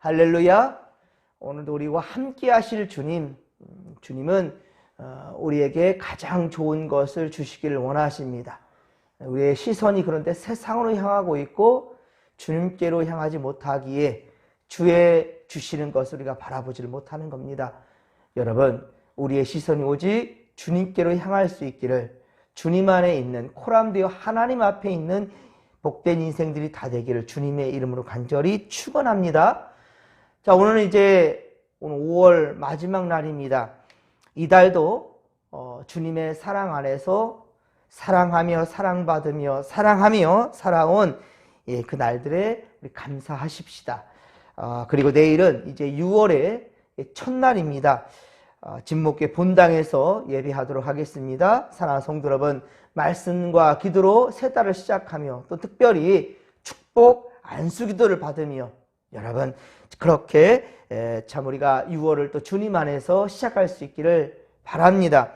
할렐루야. 오늘도 우리와 함께 하실 주님은 우리에게 가장 좋은 것을 주시기를 원하십니다. 우리의 시선이 그런데 세상으로 향하고 있고 주님께로 향하지 못하기에 주의 주시는 것을 우리가 바라보지를 못하는 겁니다. 여러분, 우리의 시선이 오직 주님께로 향할 수 있기를, 주님 안에 있는 코람되어 하나님 앞에 있는 복된 인생들이 다 되기를 주님의 이름으로 간절히 축원합니다. 자, 오늘 5월 마지막 날입니다. 이 달도 주님의 사랑 안에서 사랑하며 사랑받으며 사랑하며 살아온 그 날들에 우리 감사하십시다. 그리고 내일은 이제 6월의 첫날입니다. 진목회 본당에서 예배하도록 하겠습니다. 사랑하는 성도 여러분, 말씀과 기도로 새 달을 시작하며 또 특별히 축복 안수기도를 받으며 여러분 그렇게 참 우리가 6월을 또 주님 안에서 시작할 수 있기를 바랍니다.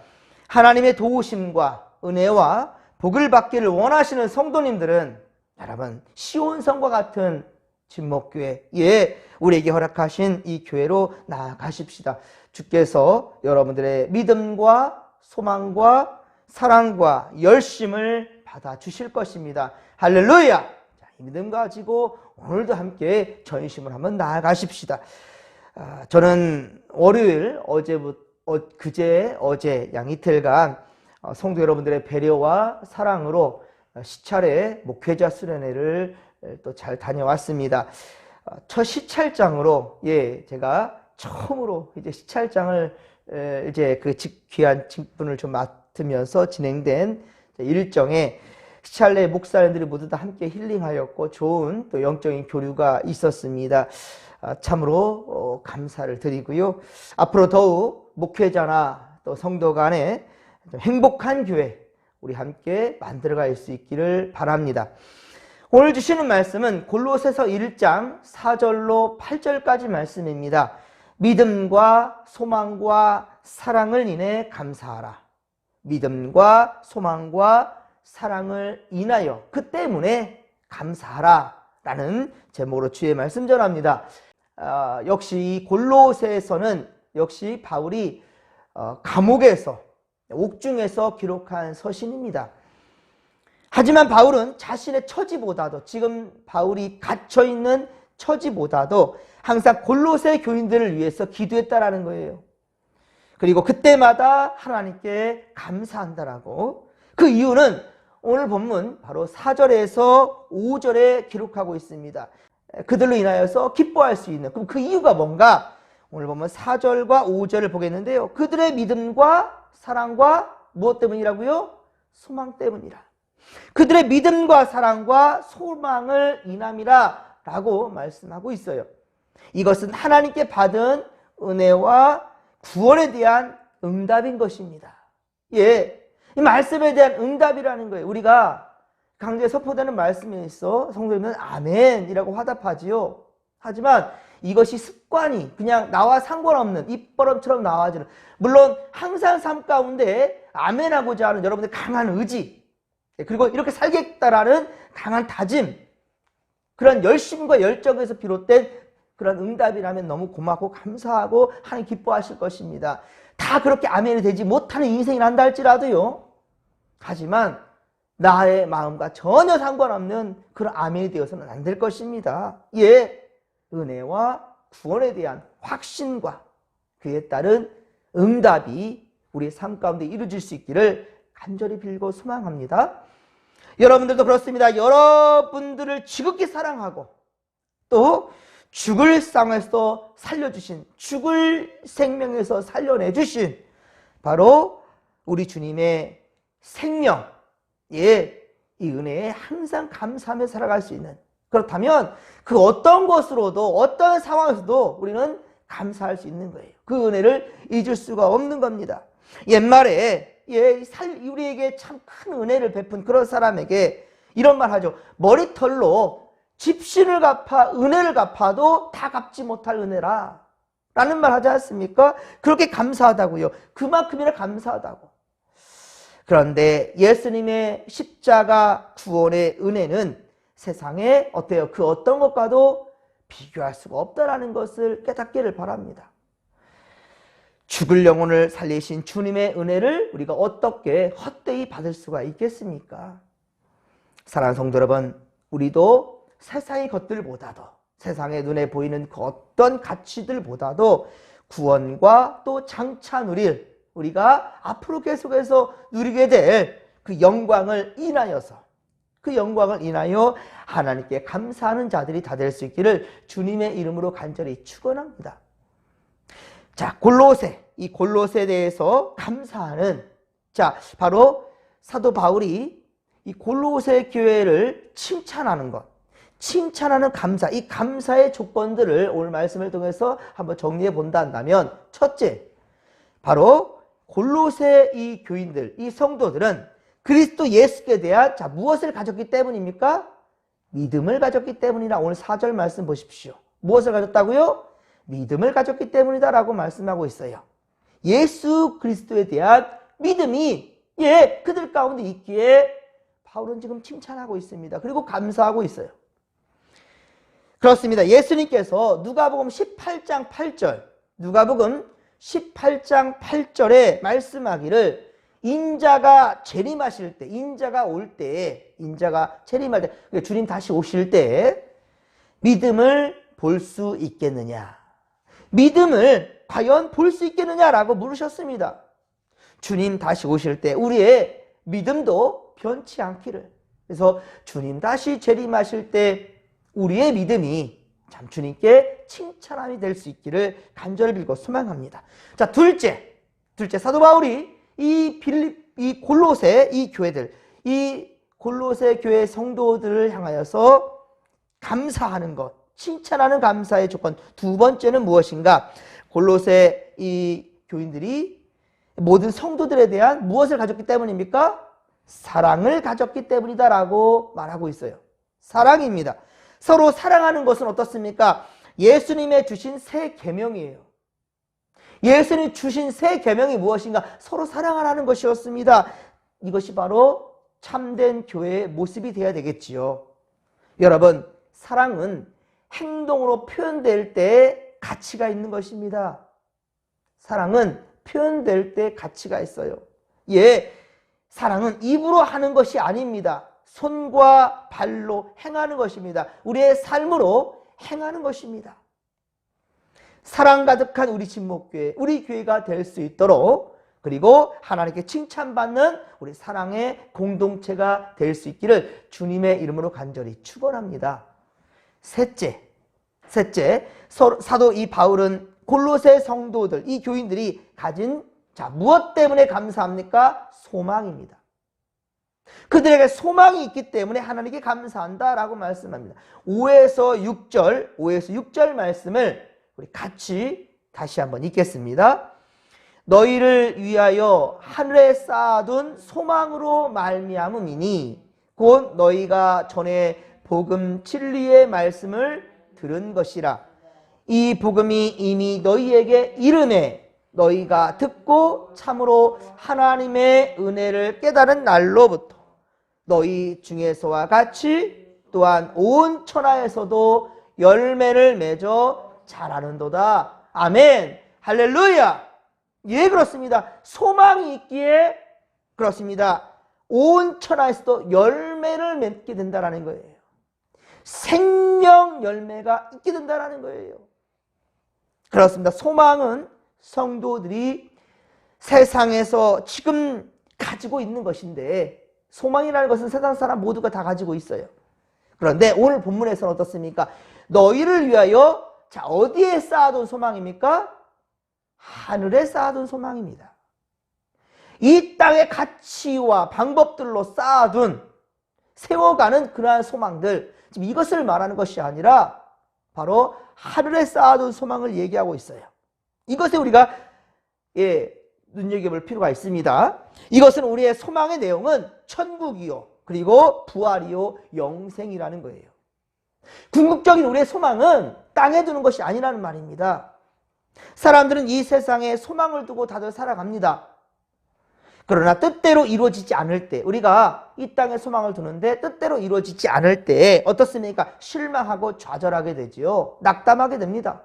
하나님의 도우심과 은혜와 복을 받기를 원하시는 성도님들은 여러분 시온성과 같은 진목교회, 우리에게 허락하신 이 교회로 나아가십시다. 주께서 여러분들의 믿음과 소망과 사랑과 열심을 받아주실 것입니다. 할렐루야! 자, 이 믿음 가지고 오늘도 함께 전심을 한번 나아가십시다. 저는 월요일, 어제 양 이틀간 성도 여러분들의 배려와 사랑으로 시찰회 목회자 수련회를 또 잘 다녀왔습니다. 첫 시찰장으로 제가 처음으로 시찰장을 그 귀한 직분을 좀 맡으면서 진행된 일정에 시찰내 목사님들이 모두 다 함께 힐링하였고 좋은 또 영적인 교류가 있었습니다. 참으로 감사를 드리고요. 앞으로 더욱 목회자나 또 성도 간에 행복한 교회 우리 함께 만들어갈 수 있기를 바랍니다. 오늘 주시는 말씀은 골로새서 1장 4절로 8절까지 말씀입니다. 믿음과 소망과 사랑을 인해 감사하라. 믿음과 소망과 사랑을 인하여 그 때문에 감사하라 라는 제목으로 주의 말씀 전합니다. 역시 이 골로새에서는 역시 바울이 감옥에서 옥중에서 기록한 서신입니다. 하지만 바울은 자신의 처지보다도 지금 바울이 갇혀있는 처지보다도 항상 골로새 교인들을 위해서 기도했다라는 거예요. 그리고 그때마다 하나님께 감사한다라고. 그 이유는 오늘 본문 바로 4절에서 5절에 기록하고 있습니다. 그들로 인하여서 기뻐할 수 있는, 그럼 그 이유가 뭔가? 오늘 보면 4절과 5절을 보겠는데요. 그들의 믿음과 사랑과 무엇 때문이라고요? 소망 때문이라. 그들의 믿음과 사랑과 소망을 인함이라 라고 말씀하고 있어요. 이것은 하나님께 받은 은혜와 구원에 대한 응답인 것입니다. 이 말씀에 대한 응답이라는 거예요. 우리가 강조에 선포되는 말씀에 있어 성도님은 아멘이라고 화답하지요. 하지만 이것이 습관이 그냥 나와 상관없는 입버릇처럼 나와지는, 물론 항상 삶 가운데 아멘하고자 하는 여러분의 강한 의지, 그리고 이렇게 살겠다라는 강한 다짐, 그런 열심과 열정에서 비롯된 그런 응답이라면 너무 고맙고 감사하고 하나님 기뻐하실 것입니다. 다 그렇게 아멘이 되지 못하는 인생이 난다 할지라도요. 하지만 나의 마음과 전혀 상관없는 그런 아멘이 되어서는 안 될 것입니다. 은혜와 구원에 대한 확신과 그에 따른 응답이 우리의 삶 가운데 이루어질 수 있기를 간절히 빌고 소망합니다. 여러분들도 그렇습니다. 여러분들을 지극히 사랑하고 또 죽을 상에서 살려주신, 죽을 생명에서 살려내주신 바로 우리 주님의 생명, 이 은혜에 항상 감사하며 살아갈 수 있는, 그렇다면 그 어떤 것으로도 어떤 상황에서도 우리는 감사할 수 있는 거예요. 그 은혜를 잊을 수가 없는 겁니다. 옛말에 우리에게 참 큰 은혜를 베푼 그런 사람에게 이런 말 하죠. 머리털로 집신을 갚아 은혜를 갚아도 다 갚지 못할 은혜라 라는 말 하지 않습니까? 그렇게 감사하다고요. 그만큼이나 감사하다고. 그런데 예수님의 십자가 구원의 은혜는 세상에 어때요? 그 어떤 것과도 비교할 수가 없다라는 것을 깨닫기를 바랍니다. 죽을 영혼을 살리신 주님의 은혜를 우리가 어떻게 헛되이 받을 수가 있겠습니까? 사랑하는 성도 여러분, 우리도 세상의 것들보다도, 세상의 눈에 보이는 그 어떤 가치들보다도 구원과 또 장차 누릴, 우리가 앞으로 계속해서 누리게 될 그 영광을 인하여서, 그 영광을 인하여 하나님께 감사하는 자들이 다 될 수 있기를 주님의 이름으로 간절히 축원합니다. 자, 골로새, 이 골로새에 대해서 감사하는, 자, 바로 사도 바울이 이 골로새 교회를 칭찬하는 것, 칭찬하는 감사, 이 감사의 조건들을 오늘 말씀을 통해서 한번 정리해 본다 한다면, 첫째, 바로 골로새 이 교인들, 이 성도들은 그리스도 예수께 대한, 자, 무엇을 가졌기 때문입니까? 믿음을 가졌기 때문이라. 오늘 4절 말씀 보십시오. 무엇을 가졌다고요? 믿음을 가졌기 때문이다 라고 말씀하고 있어요. 예수 그리스도에 대한 믿음이 그들 가운데 있기에 바울은 지금 칭찬하고 있습니다. 그리고 감사하고 있어요. 그렇습니다. 예수님께서 누가복음 18장 8절, 누가복음 18장 8절에 말씀하기를 인자가 재림하실 때, 인자가 올 때, 인자가 재림할 때, 그러니까 주님 다시 오실 때 믿음을 볼 수 있겠느냐, 믿음을 과연 볼 수 있겠느냐라고 물으셨습니다. 주님 다시 오실 때 우리의 믿음도 변치 않기를. 그래서 주님 다시 재림하실 때 우리의 믿음이 참 주님께 칭찬함이 될 수 있기를 간절히 빌고 소망합니다. 자, 둘째 사도 바울이 이 골로새 이 교회들, 이 골로새 교회 성도들을 향하여서 감사하는 것, 칭찬하는 감사의 조건 두 번째는 무엇인가? 골로새 이 교인들이 모든 성도들에 대한 무엇을 가졌기 때문입니까? 사랑을 가졌기 때문이다라고 말하고 있어요. 사랑입니다. 서로 사랑하는 것은 어떻습니까? 예수님의 주신 새 계명이에요. 예수님이 주신 새 계명이 무엇인가? 서로 사랑하라는 것이었습니다. 이것이 바로 참된 교회의 모습이 되어야 되겠지요. 여러분, 사랑은 행동으로 표현될 때 가치가 있는 것입니다. 사랑은 표현될 때 가치가 있어요. 사랑은 입으로 하는 것이 아닙니다. 손과 발로 행하는 것입니다. 우리의 삶으로 행하는 것입니다. 사랑 가득한 우리 진목교회, 우리 교회가 될 수 있도록, 그리고 하나님께 칭찬받는 우리 사랑의 공동체가 될 수 있기를 주님의 이름으로 간절히 축원합니다. 셋째, 사도 이 바울은 골로새 성도들, 이 교인들이 가진, 자, 무엇 때문에 감사합니까? 소망입니다. 그들에게 소망이 있기 때문에 하나님께 감사한다라고 말씀합니다. 5에서 6절 말씀을 우리 같이 다시 한번 읽겠습니다. 너희를 위하여 하늘에 쌓아둔 소망으로 말미암음이니 곧 너희가 전에 복음 진리의 말씀을 들은 것이라. 이 복음이 이미 너희에게 이르매 너희가 듣고 참으로 하나님의 은혜를 깨달은 날로부터 너희 중에서와 같이 또한 온 천하에서도 열매를 맺어 자라는도다. 아멘. 할렐루야. 그렇습니다. 소망이 있기에 그렇습니다. 온 천하에서도 열매를 맺게 된다는 거예요. 생명 열매가 있게 된다는 거예요. 그렇습니다. 소망은 성도들이 세상에서 지금 가지고 있는 것인데, 소망이라는 것은 세상 사람 모두가 다 가지고 있어요. 그런데 오늘 본문에서는 어떻습니까? 너희를 위하여, 자, 어디에 쌓아둔 소망입니까? 하늘에 쌓아둔 소망입니다. 이 땅의 가치와 방법들로 쌓아둔, 세워가는 그러한 소망들, 지금 이것을 말하는 것이 아니라 바로 하늘에 쌓아둔 소망을 얘기하고 있어요. 이것에 우리가 눈여겨볼 필요가 있습니다. 이것은 우리의 소망의 내용은 천국이요, 그리고 부활이요, 영생이라는 거예요. 궁극적인 우리의 소망은 땅에 두는 것이 아니라는 말입니다. 사람들은 이 세상에 소망을 두고 다들 살아갑니다. 그러나 뜻대로 이루어지지 않을 때, 우리가 이 땅에 소망을 두는데 뜻대로 이루어지지 않을 때 어떻습니까? 실망하고 좌절하게 되지요. 낙담하게 됩니다.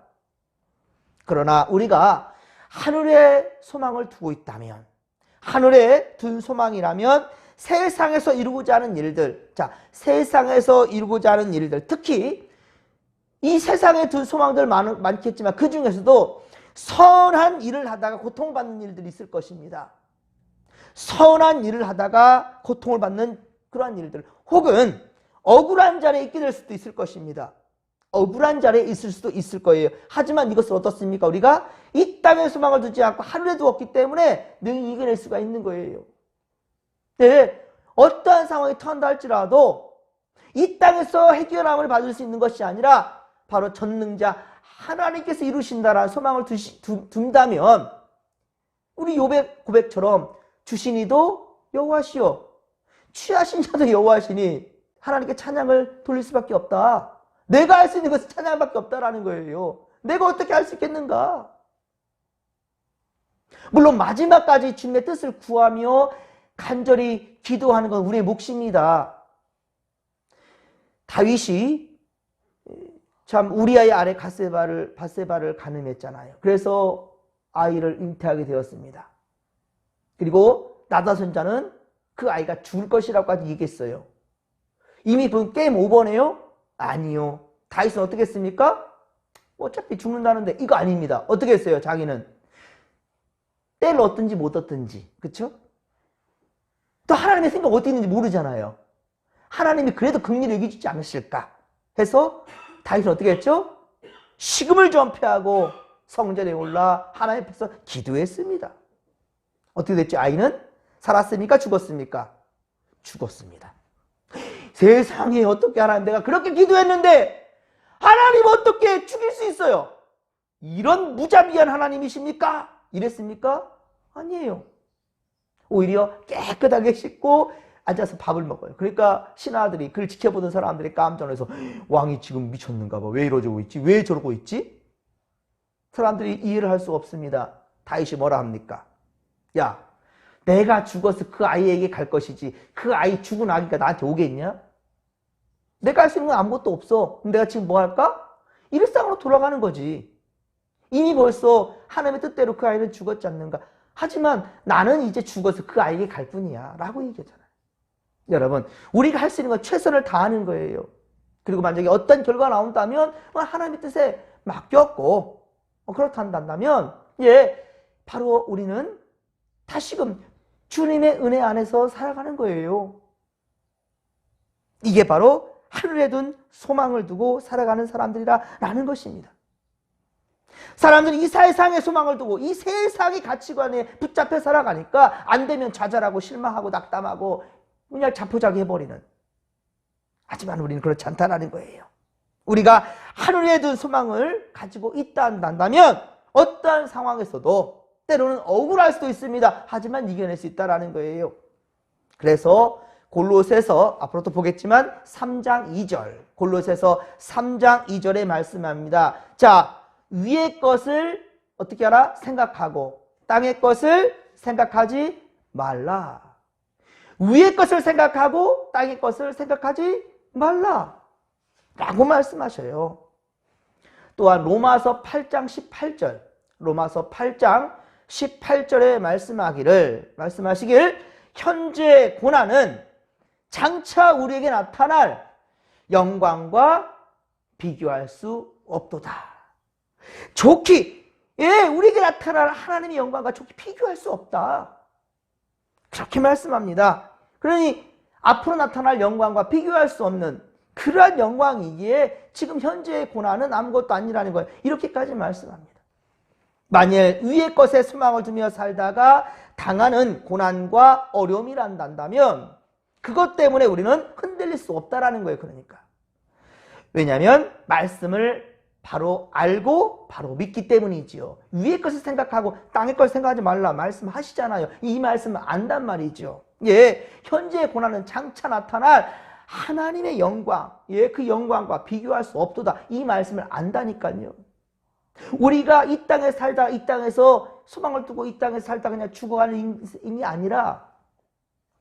그러나 우리가 하늘에 소망을 두고 있다면, 하늘에 둔 소망이라면 세상에서 이루고자 하는 일들, 자, 세상에서 이루고자 하는 일들, 특히 이 세상에 둔 소망들 많겠지만 그 중에서도 선한 일을 하다가 고통받는 일들이 있을 것입니다. 선한 일을 하다가 고통을 받는 그러한 일들, 혹은 억울한 자리에 있게 될 수도 있을 것입니다. 억울한 자리에 있을 수도 있을 거예요. 하지만 이것을 어떻습니까? 우리가 이 땅에 소망을 두지 않고 하늘에 두었기 때문에 능히 이겨낼 수가 있는 거예요. 네, 어떠한 상황이 터한다 할지라도 이 땅에서 해결함을 받을 수 있는 것이 아니라 바로 전능자 하나님께서 이루신다라는 소망을 둔다면 우리 욥의 고백처럼 주신 이도 여호와시요 취하신 자도 여호와시니 하나님께 찬양을 돌릴 수밖에 없다. 내가 할 수 있는 것은 찬양밖에 없다라는 거예요. 내가 어떻게 할 수 있겠는가? 물론 마지막까지 주님의 뜻을 구하며 간절히 기도하는 건 우리의 몫입니다. 다윗이 참 우리아의 아내 밧세바를 간음했잖아요. 그래서 아이를 잉태하게 되었습니다. 그리고 나단 선자는 그 아이가 죽을 것이라고까지 얘기했어요. 이미 게임 오버네요? 아니요. 다윗은 어떻게 했습니까? 어차피 죽는다는데 이거 아닙니다. 어떻게 했어요? 자기는 때를 얻든지 못 얻든지, 그렇죠? 또 하나님의 생각 어떻게 있는지 모르잖아요. 하나님이 그래도 긍휼히 여기지 않으실까 해서 다윗은 어떻게 했죠? 식음을 전폐하고 성전에 올라 하나님 앞에서 기도했습니다. 어떻게 됐죠? 아이는 살았습니까? 죽었습니까? 죽었습니다. 세상에 어떻게 하나님, 내가 그렇게 기도했는데 하나님 어떻게 죽일 수 있어요? 이런 무자비한 하나님이십니까? 이랬습니까? 아니에요. 오히려 깨끗하게 씻고 앉아서 밥을 먹어요. 그러니까 신하들이, 그를 지켜보던 사람들이 깜짝 놀라서 왕이 지금 미쳤는가 봐. 왜 이러고 있지? 왜 저러고 있지? 사람들이 이해를 할 수 없습니다. 다윗이 뭐라 합니까? 야, 내가 죽어서 그 아이에게 갈 것이지 그 아이 죽은 아기가 나한테 오겠냐? 내가 할 수 있는 건 아무것도 없어. 그럼 내가 지금 뭐 할까? 일상으로 돌아가는 거지. 이미 벌써 하나님의 뜻대로 그 아이는 죽었지 않는가? 하지만 나는 이제 죽어서 그 아이에게 갈 뿐이야 라고 얘기하잖아요. 여러분, 우리가 할 수 있는 건 최선을 다하는 거예요. 그리고 만약에 어떤 결과가 나온다면 하나님의 뜻에 맡겼고 그렇단다면 바로 우리는 다시금 주님의 은혜 안에서 살아가는 거예요. 이게 바로 하늘에 둔 소망을 두고 살아가는 사람들이라는 것입니다. 사람들이 이 세상에 소망을 두고 이 세상의 가치관에 붙잡혀 살아가니까 안 되면 좌절하고 실망하고 낙담하고 그냥 자포자기해버리는. 하지만 우리는 그렇지 않다는 거예요. 우리가 하늘에 둔 소망을 가지고 있다 한다면 어떠한 상황에서도 때로는 억울할 수도 있습니다. 하지만 이겨낼 수 있다는 거예요. 그래서 골로새서 앞으로 또 보겠지만 3장 2절, 골로새서 3장 2절에 말씀합니다. 자, 위의 것을 어떻게 하라? 생각하고 땅의 것을 생각하지 말라. 위의 것을 생각하고 땅의 것을 생각하지 말라 라고 말씀하셔요. 또한 로마서 8장 18절, 로마서 8장 18절에 말씀하시길 현재 고난은 장차 우리에게 나타날 영광과 비교할 수 없도다. 좋기, 우리에게 나타날 하나님의 영광과 좋게 비교할 수 없다. 그렇게 말씀합니다. 그러니 앞으로 나타날 영광과 비교할 수 없는 그러한 영광이기에 지금 현재의 고난은 아무것도 아니라는 거예요. 이렇게까지 말씀합니다. 만일 위의 것에 소망을 두며 살다가 당하는 고난과 어려움이란다면 그것 때문에 우리는 흔들릴 수 없다라는 거예요. 그러니까 왜냐하면 말씀을 바로 알고 바로 믿기 때문이지요. 위의 것을 생각하고 땅의 것을 생각하지 말라 말씀하시잖아요. 이 말씀을 안단 말이죠. 현재의 고난은 장차 나타날 하나님의 영광, 그 영광과 비교할 수 없도다. 이 말씀을 안다니까요. 우리가 이 땅에 살다 이 땅에서 소망을 두고 이 땅에 살다 그냥 죽어가는 인이 아니라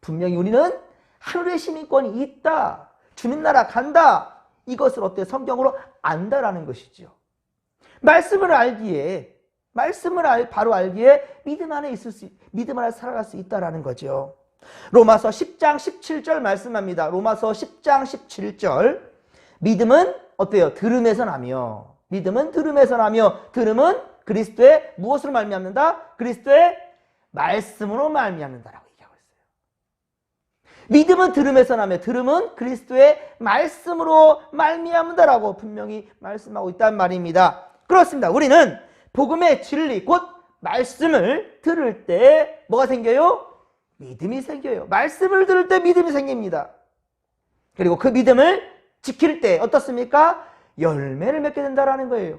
분명히 우리는 하늘의 시민권이 있다. 주님 나라 간다. 이것을 어때? 성경으로 안다라는 것이죠. 말씀을 알기에 바로 알기에 믿음 안에 믿음 안에 살아갈 수 있다라는 거죠. 로마서 10장 17절 말씀합니다. 로마서 10장 17절. 믿음은 어때요? 들음에서 나며. 믿음은 들음에서 나며. 들음은 그리스도의 무엇으로 말미암는다? 그리스도의 말씀으로 말미암는다라고 얘기하고 있어요. 믿음은 들음에서 나며. 들음은 그리스도의 말씀으로 말미암는다라고 분명히 말씀하고 있다는 말입니다. 그렇습니다. 우리는 복음의 진리 곧 말씀을 들을 때 뭐가 생겨요? 믿음이 생겨요. 말씀을 들을 때 믿음이 생깁니다. 그리고 그 믿음을 지킬 때 어떻습니까? 열매를 맺게 된다라는 거예요.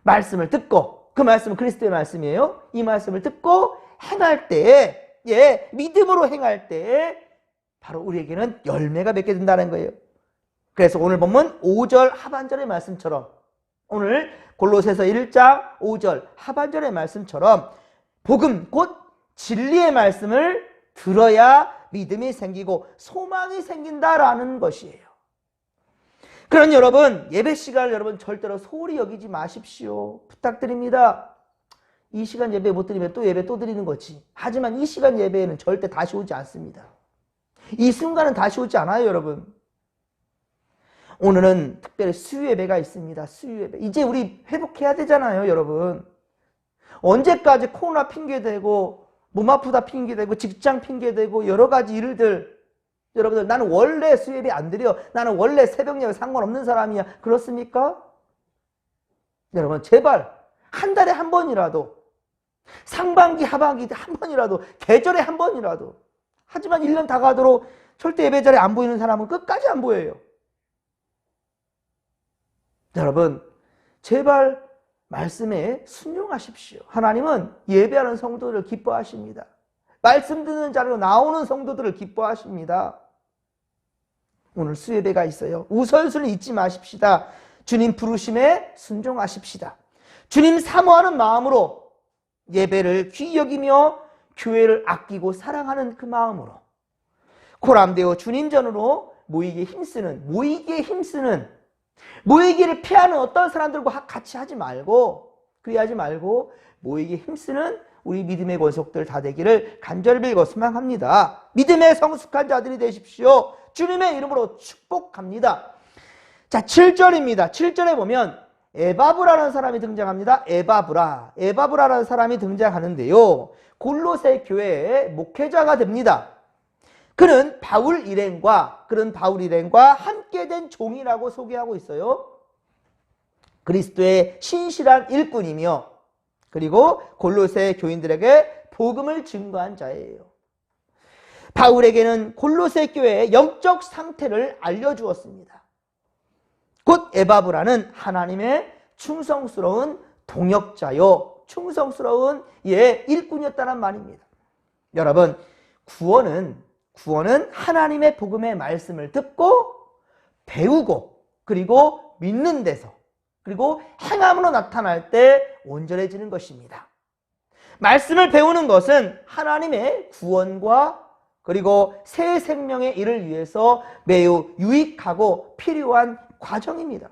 말씀을 듣고, 그 말씀은 그리스도의 말씀이에요. 이 말씀을 듣고 행할 때, 믿음으로 행할 때 바로 우리에게는 열매가 맺게 된다는 거예요. 그래서 오늘 본문 5절 하반절의 말씀처럼, 오늘 골로새서 1장 5절 하반절의 말씀처럼 복음 곧 진리의 말씀을 들어야 믿음이 생기고 소망이 생긴다라는 것이에요. 그런 여러분, 예배 시간을 여러분 절대로 소홀히 여기지 마십시오. 부탁드립니다. 이 시간 예배 못 드리면 또 예배 또 드리는 거지. 하지만 이 시간 예배에는 절대 다시 오지 않습니다. 이 순간은 다시 오지 않아요, 여러분. 오늘은 특별히 수요 예배가 있습니다. 수요 예배. 이제 우리 회복해야 되잖아요, 여러분. 언제까지 코로나 핑계대고 몸 아프다 핑계대고 직장 핑계대고 여러 가지 일들. 여러분들, 나는 원래 수요 예배 안 드려. 나는 원래 새벽 예배 상관없는 사람이야. 그렇습니까? 여러분, 제발 한 달에 한 번이라도, 상반기 하반기 한 번이라도, 계절에 한 번이라도. 하지만 1년 다 가도록 절대 예배 자리에 안 보이는 사람은 끝까지 안 보여요. 여러분, 제발 말씀에 순종하십시오. 하나님은 예배하는 성도들을 기뻐하십니다. 말씀 듣는 자리로 나오는 성도들을 기뻐하십니다. 오늘 수예배가 있어요. 우선순위 잊지 마십시다. 주님 부르심에 순종하십시다. 주님 사모하는 마음으로 예배를 귀히 여기며 교회를 아끼고 사랑하는 그 마음으로 고람되어 주님 전으로 모이기에 힘쓰는 모이기를 피하는 어떤 사람들과 같이 하지 말고, 그리하지 말고 모이기에 힘쓰는 우리 믿음의 권속들 다 되기를 간절히 빌고 소망합니다. 믿음의 성숙한 자들이 되십시오. 주님의 이름으로 축복합니다. 자, 7절입니다. 7절에 보면 에바브라라는 사람이 등장합니다. 에바브라라는 사람이 등장하는데요. 골로새 교회의 목회자가 됩니다. 그는 바울 일행과 함께 된 종이라고 소개하고 있어요. 그리스도의 신실한 일꾼이며 그리고 골로새 교인들에게 복음을 증거한 자예요. 바울에게는 골로새 교회의 영적 상태를 알려주었습니다. 곧 에바브라는 하나님의 충성스러운 동역자요, 충성스러운 일꾼이었다는 말입니다. 여러분, 구원은 하나님의 복음의 말씀을 듣고 배우고 그리고 믿는 데서 그리고 행함으로 나타날 때 온전해지는 것입니다. 말씀을 배우는 것은 하나님의 구원과 그리고 새 생명의 일을 위해서 매우 유익하고 필요한 과정입니다.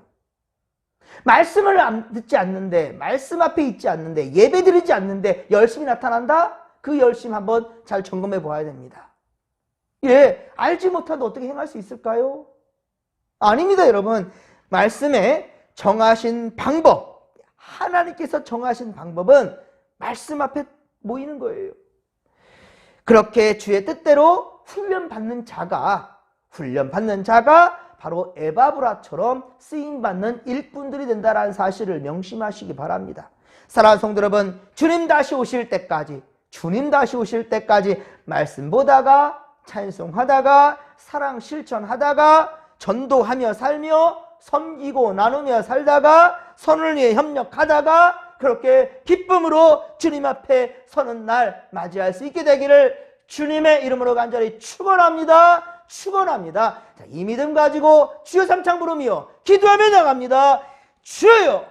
말씀을 듣지 않는데, 말씀 앞에 있지 않는데, 예배 드리지 않는데 열심히 나타난다? 그 열심 한번 잘 점검해 보아야 됩니다. 알지 못하는데 어떻게 행할 수 있을까요? 아닙니다, 여러분. 말씀에 정하신 방법, 하나님께서 정하신 방법은 말씀 앞에 모이는 거예요. 그렇게 주의 뜻대로 훈련받는 자가 바로 에바브라처럼 쓰임받는 일꾼들이 된다는 사실을 명심하시기 바랍니다. 사랑하는 성도 여러분, 주님 다시 오실 때까지 말씀 보다가 찬송하다가 사랑 실천하다가 전도하며 살며 섬기고 나누며 살다가 선을 위해 협력하다가 그렇게 기쁨으로 주님 앞에 서는 날 맞이할 수 있게 되기를 주님의 이름으로 간절히 축원합니다. 자, 이 믿음 가지고 주여 삼창 부르며 기도하며 나갑니다. 주여,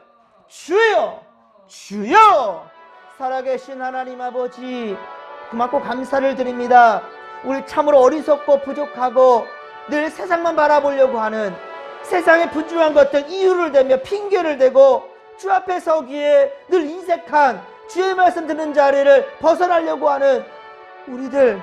주여, 주여, 살아계신 하나님 아버지, 고맙고 감사를 드립니다. 우리 참으로 어리석고 부족하고 늘 세상만 바라보려고 하는, 세상의 분주한 것들 이유를 대며 핑계를 대고 주 앞에 서기에 늘 인색한 주의 말씀 듣는 자리를 벗어나려고 하는 우리들,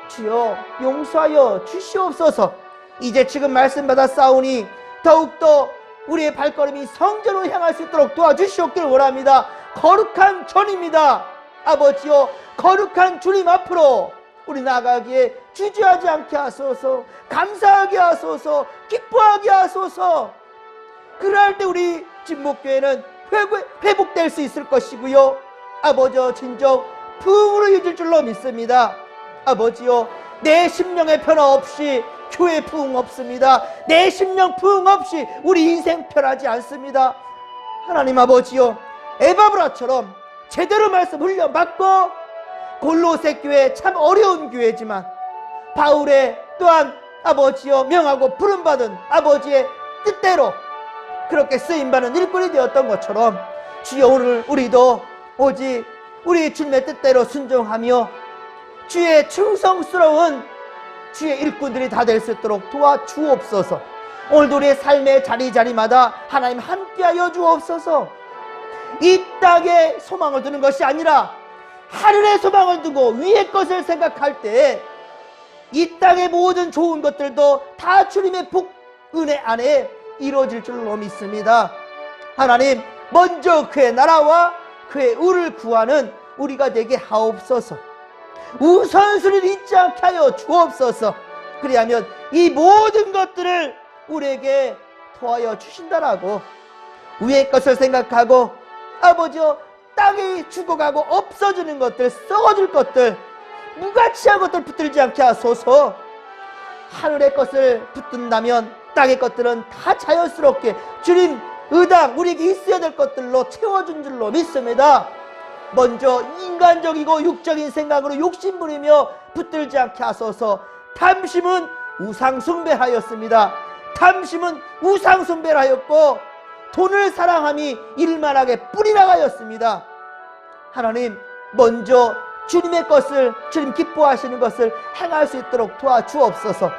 주여 용서하여 주시옵소서. 이제 지금 말씀 받아 싸우니 더욱더 우리의 발걸음이 성전으로 향할 수 있도록 도와주시옵길 원합니다. 거룩한 전입니다. 아버지여, 거룩한 주님 앞으로 우리 나가기에 주저하지 않게 하소서. 감사하게 하소서. 기뻐하게 하소서. 그럴 때 우리 진목교회는 회복될 수 있을 것이고요, 아버지여, 진정 부흥으로 이어질 줄로 믿습니다. 아버지여, 내 심령의 변화 없이 교회 부흥 없습니다. 내 심령 부흥 없이 우리 인생 변하지 않습니다. 하나님 아버지여, 에바브라처럼 제대로 말씀 흘려 맞고, 골로새 교회 참 어려운 교회지만 바울의 또한 아버지여 명하고 부름받은 아버지의 뜻대로 그렇게 쓰임받은 일꾼이 되었던 것처럼, 주여 오늘 우리도 오직 우리 주님의 뜻대로 순종하며 주의 충성스러운 주의 일꾼들이 다 될 수 있도록 도와주옵소서. 오늘도 우리의 삶의 자리자리마다 하나님 함께하여 주옵소서. 이 땅에 소망을 두는 것이 아니라 하늘의 소망을 두고 위의 것을 생각할 때 이 땅의 모든 좋은 것들도 다 주님의 복 은혜 안에 이루어질 줄로 믿습니다. 하나님, 먼저 그의 나라와 그의 의를 구하는 우리가 되게 하옵소서. 우선순위를 잊지 않게 하여 주옵소서. 그리하면 이 모든 것들을 우리에게 도와여 주신다라고 위의 것을 생각하고, 아버지여, 땅이 죽어가고 없어지는 것들, 썩어질 것들, 무가치한 것들 붙들지 않게 하소서. 하늘의 것을 붙든다면 땅의 것들은 다 자연스럽게 주님 의당 우리에게 있어야 될 것들로 채워준 줄로 믿습니다. 먼저 인간적이고 육적인 생각으로 욕심부리며 붙들지 않게 하소서. 탐심은 우상숭배하였습니다. 탐심은 우상숭배를 하였고, 돈을 사랑함이 일만하게 뿌리나가였습니다. 하나님, 먼저 주님의 것을, 주님 기뻐하시는 것을 행할 수 있도록 도와주옵소서.